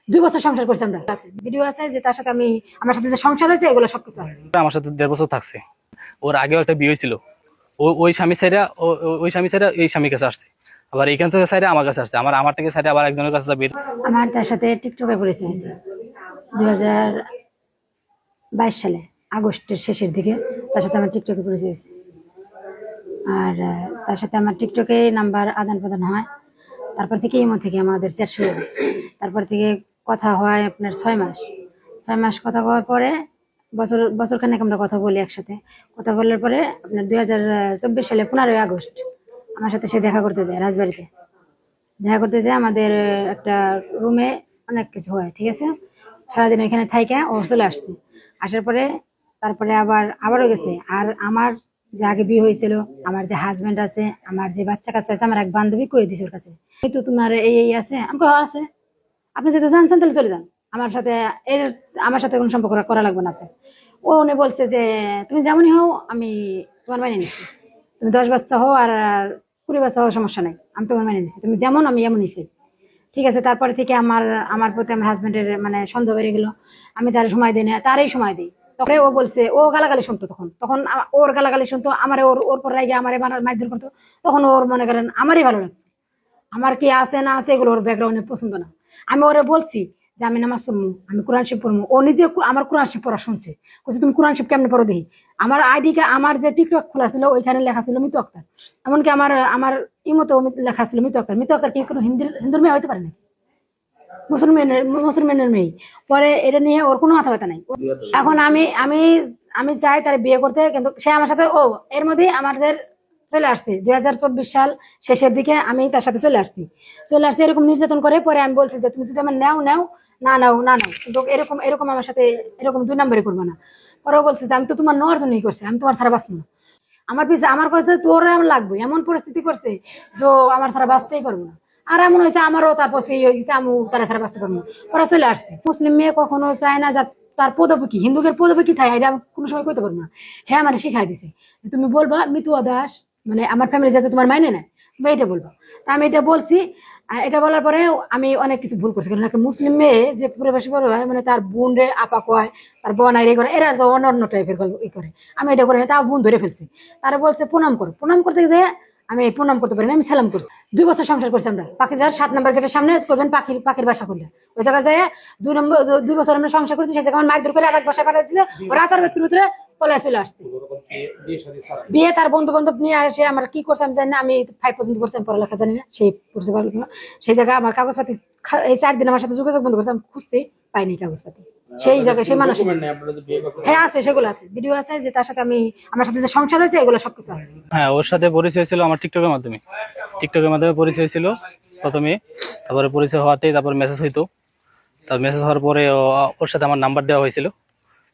2 বছর সংসার করছি আমরা। ভিডিও আছে যে তার সাথে আমার সাথে যে সংসার হয়েছে এগুলো সবকিছু আছে। আমার সাথে 1.5 বছর থাকছে। ওর আগেও একটা বিয়ে হয়েছিল। ওই স্বামী সাইরা ওই স্বামী সাইরা এই স্বামীর কাছে আসছে, আবার এখান থেকে সাইডে আমার কাছে আসছে, আমার থেকে সাইডে আবার একজনের কাছে যাবে। আমার তার সাথে টিকটকে পরিচয় হয়েছে 2022 সালে আগস্টের শেষের দিকে। তার সাথে আমার টিকটকে পরিচয় হয়েছে। আর তার সাথে আমার টিকটকে নাম্বার আদান প্রদান হয়। তারপর থেকে ইমো থেকে আমাদের চ্যাট শুরু হয়। তারপর থেকে কথা হয় আপনার 6 মাস কথা কওয়ার পরে বছরখানেক আমরা কথা বলি একসাথে। কথা বলার পরে আপনার 2024 সালে 15ই আগস্ট আমার সাথে সে দেখা করতে যায় রাজবাড়িতে। দেখা করতে যায় আমাদের একটা রুমে, অনেক কিছু হয়, ঠিক আছে। সারাদিন ওইখানে থাইকা ও চলে আসছে। আসার পরে তারপরে আবারও গেছে। আর আমার যে আগে বিয়ে হয়েছিল, আমার যে হাজবেন্ড আছে, আমার যে বাচ্চা কাচ্চা আছে, আমার এক বান্ধবী কয়ে দিছে ওর কাছে, এই তো তোমার এই আছে। আমাকে আছে, আপনি যেহেতু জানছেন তাহলে চলে যান, আমার সাথে কোনো সম্পর্ক করা লাগবে না আপনার। উনি বলছে যে তুমি যেমনই হও আমি তোমার মাইনে নিচ্ছি, তুমি 10 বাচ্চা হও আর 20 বাচ্চা হও, সমস্যা নাই, আমি তোমার মাইনে নিচ্ছি, তুমি যেমন আমি এমনই চাই। ঠিক আছে। তারপরে থেকে আমার প্রতি আমার হাজবেন্ডের মানে সন্দেহ বেড়ে গেল। আমি তার সময় দিই না, তারই সময় দিই। তখন ও বলছে, ও গালাগালি শুনতো, তখন ওর গালাগালি শুনতো, আমারে ওর পর রাগে আমারে মারধর করতো। তখন ওর মনে করেন আমারই ভালো লাগতো, আমার কি আছে না আছে এগুলো ওর ব্যাকগ্রাউন্ডে পছন্দ না। আমি ওরে বলছি যে আমি নামাজ পড়বো, আমি কোরআন শিব পড়বো। ও নিজে আমার কোরআন শিব পড়া শুনছে, বলছে তুমি কোরআন শিব কেমনে পড়ো দেখি। আমার আমার যে টিকটক খোলা ছিল ওইখানে লেখা ছিল মিতু আক্তার। এমনকি আমার আমার ইমতো লেখা ছিল মিতু আক্তার। মিতু আক্তার কি কোনো হিন্দুর মেয়ে হইতে পারে না, মুসলমানের মেয়ে। পরে এটা নিয়ে ওর কোনো মাথা ব্যথা নাই। এখন আমি আমি চাই তার বিয়ে করতে, কিন্তু সে আমার সাথে এর মধ্যে আমাদের চলে আসছে 2024 সাল শেষের দিকে আমি তার সাথে চলে আসছি এরকম নির্যাতন করে। পরে আমি বলছি যে তুমি যদি আমার নাও না নাও, কিন্তু এরকম এরকম আমার সাথে এরকম 2 নম্বরে করবে না। পরে বলছে যে আমি তো তোমার নেওয়ার জন্যই করছি, আমি তোমার ছাড়া বাঁচবো না। আমার পিছনে আমার কাছে তোর লাগবে, এমন পরিস্থিতি করছে যে আমার ছাড়া বাঁচতেই পারবো না। আর এমন হয়েছে আমারও তার প্রতি হয়ে গেছে, আমি তারা ছাড়া বাঁচতে পারবো না। ওরা চলে আসছে। মুসলিম মেয়ে কখনো চায় না যে তার পদবী কি, হিন্দুদের পদবী কি থাকে এটা আমি কোনো সময় কইতে পারবো না। হ্যাঁ আমার শিখাই দিছে তুমি বলবা মিতু দাস, মানে আমার ফ্যামিলি যাতে তোমার মাইনে নেয় তুমি এটা বলবা। তা আমি এটা বলছি। এটা বলার পরে আমি অনেক কিছু ভুল করছি, কারণ একটা মুসলিম মেয়ে যে পরিবেশে বড় হয়, মানে তার বোন রে আপা কয়, তার বোন আইরে করে, এরা তো অন্য অন্য টাইপের গল্প করে। আমি এটা করে তাও বোন ধরে ফেলছি। তারা বলছে প্রণাম করো, প্রণাম করতে যে আমি প্রণাম করতে পারি না, আমি সালাম করছি। 2 বছর সংসার করছি আমরা পাখিজার 7 নম্বর গেটের সামনে, করবেন পাখির বাসা করলে ওই জায়গায় যায়। 2 বছর আমরা সংসার করছি, সেই জায়গায় আমার মারধর করে আরেক বাসা পাঠিয়ে দিচ্ছে। ও রাতার ব্যক্তির ভিতরে পলায় চলে আসছে। বিয়ে তার বন্ধু বান্ধব নিয়ে আসে। আমার কি করছে আমি জানি না, আমি 5 পর্যন্ত করছি, আমি পড়ালেখা জানি না, সেই পড়ছে পারলো না। সেই জায়গায় আমার কাগজপাতি এই 4 দিন আমার সাথে যোগাযোগ বন্ধ করছে, আমি খুঁজছি পাইনি কাগজপাতি সেই জায়গায়, সেই মানুষ। হ্যাঁ আছে, সেগুলো আছে, ভিডিও আছে যে তার সাথে আমার সাথে যে সংসার হয়েছে এগুলো সবকিছু আছে। হ্যাঁ, ওর সাথে পরিচয় ছিল আমার টিকটকের মাধ্যমে পরিচয় ছিল প্রথমে। তারপরে পরিচয় হওয়াতেই তারপর মেসেজ হইতো। তার মেসেজ হওয়ার পরে ওর সাথে আমার নাম্বার দেওয়া হয়েছিল।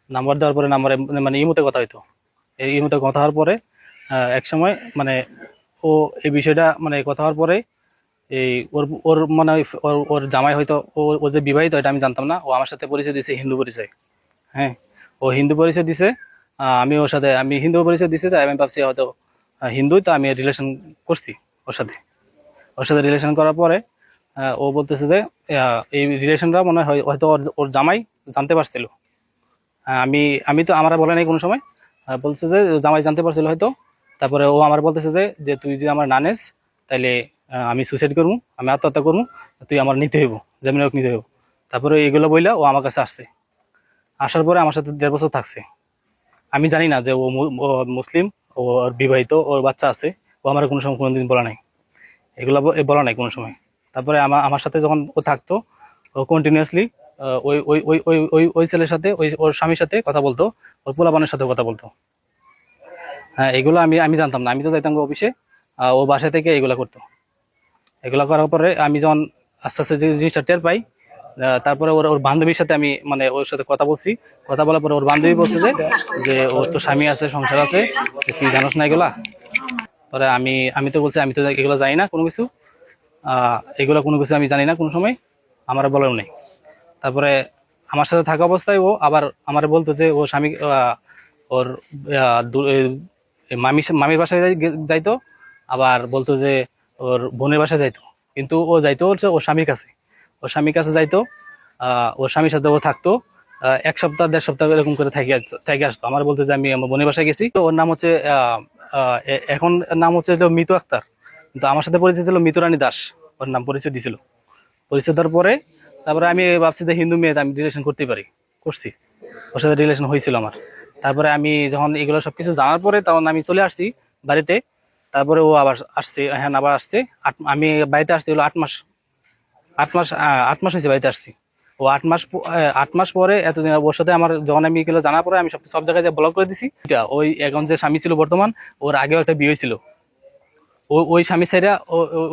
নাম্বার দেওয়ার পরে নাম্বারে মানে ইমোতে কথা হইতো। এই ইমোতে কথা হওয়ার পরে এক সময় মানে ও এই বিষয়টা মানে কথা হওয়ার পরে এই ওর ওর মানে ওর জামাই হয়তো ও যে বিবাহিত এটা আমি জানতাম না। ও আমার সাথে পরিচয় দিছে হিন্দু পরিচয়। হ্যাঁ, ও হিন্দু পরিচয় দিছে। আমি হিন্দু পরিচয় দিছি, তাই আমি ভাবছি হয়তো হিন্দুই, তো আমি রিলেশন করছি ওর সাথে রিলেশন করার পরে ও বলতেছে যে এই রিলেশনটা মনে হয় হয়তো ওর জামাই জানতে পারছিল। আমি আমি তো আমার বলে নাই কোনো সময়। বলছে যে জামাই জানতে পারছিল হয়তো। তারপরে ও আমার বলতেছে যে তুই যদি আমার না নেস তাইলে আমি সুইসাইড করবো, আমি আত্মহত্যা করবো, তুই আমার নিতে হইব, যেমন হোক নিতে হইব। তারপরে এগুলো বইলা ও আমার কাছে আসছে। আসার পরে আমার সাথে 1.5 বছর থাকছে। আমি জানি না যে ও মুসলিম, ও ওর বিবাহিত, ওর বাচ্চা আছে। ও আমার কোনো সময় কোনোদিন বলা নাই, এগুলো বলা নাই কোনো সময়। তারপরে আমার সাথে যখন ও থাকতো, ও কন্টিনিউয়াসলি ওই ওই ওই ওই ওই ওই ছেলের সাথে, ওর স্বামীর সাথে কথা বলতো, ওর পোলাপানের সাথে কথা বলতো। হ্যাঁ, এগুলো আমি জানতাম না। আমি তো যাইতাম অফিসে, ও বাসা থেকে এগুলো করতো। এগুলো করার পরে আমি যখন আস্তে আস্তে যে জিনিসটা টের পাই, তারপরে ওর বান্ধবীর সাথে আমি মানে ওর সাথে কথা বলছি। কথা বলার পরে ওর বান্ধবী বলছে যে ওর তো স্বামী আছে, সংসার আছে, তুই জানোস না এগুলা। পরে আমি তো বলছি আমি তো এগুলো জানি না কোনো কিছু, এগুলো কোনো কিছু আমি জানি না কোনো সময়, আমার বলেও নেই। তারপরে আমার সাথে থাকা অবস্থায় ও আবার আমার বলতো যে ও স্বামী ওর মামির বাসায় যাইতো, আবার বলতো যে ওর বোনের বাসায় যাইতো। কিন্তু ও যাইতো হচ্ছে ওর স্বামীর কাছে যাইতো। ওর স্বামীর সাথে ও থাকতো। 1 সপ্তাহ 1.5 সপ্তাহ এরকম করে থেকে আসতো। আমার বলতে যে আমি আমার বোনের বাসায় গেছি। তো ওর নাম হচ্ছে এখন নাম হচ্ছে হলো মিতু আক্তার, কিন্তু আমার সাথে পরিচয় ছিল মিতু রানী দাস। ওর নাম পরিচয় দিছিল। পরিচয় দেওয়ার পরে তারপরে আমি ভাবছি যে হিন্দু মেয়ে, আমি রিলেশন করতেই পারি, করছি। ওর সাথে রিলেশন হয়েছিল আমার। তারপরে আমি যখন এগুলো সবকিছু জানার পরে তখন আমি চলে আসছি বাড়িতে। তারপরে ও আবার আসছে, হ্যাঁ আবার আসছে। আমি বাড়িতে আসছি হলো 8 মাস। 8 মাস 8 মাস হয়েছে বাড়িতে আসছি। ও 8 মাস পরে এতদিন ওর সাথে আমার যখন আমি এগুলো জানার পরে আমি সব জায়গায় ব্লক করে দিছি। ওই এখন যে স্বামী ছিল বর্তমান, ওর আগেও একটা বিয়ে হয়েছিল। ওই স্বামী সাইরা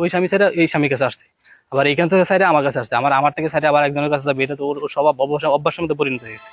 ওই স্বামী সাইরা এই স্বামীর কাছে আসছে। আবার এখান থেকে সাইডে আমার কাছে আসছে, আমার থেকে সাইডে আবার একজনের কাছে যাবে। এটা তো ওর স্বভাব অভ্যাসের মধ্যে পরিণত হয়েছে।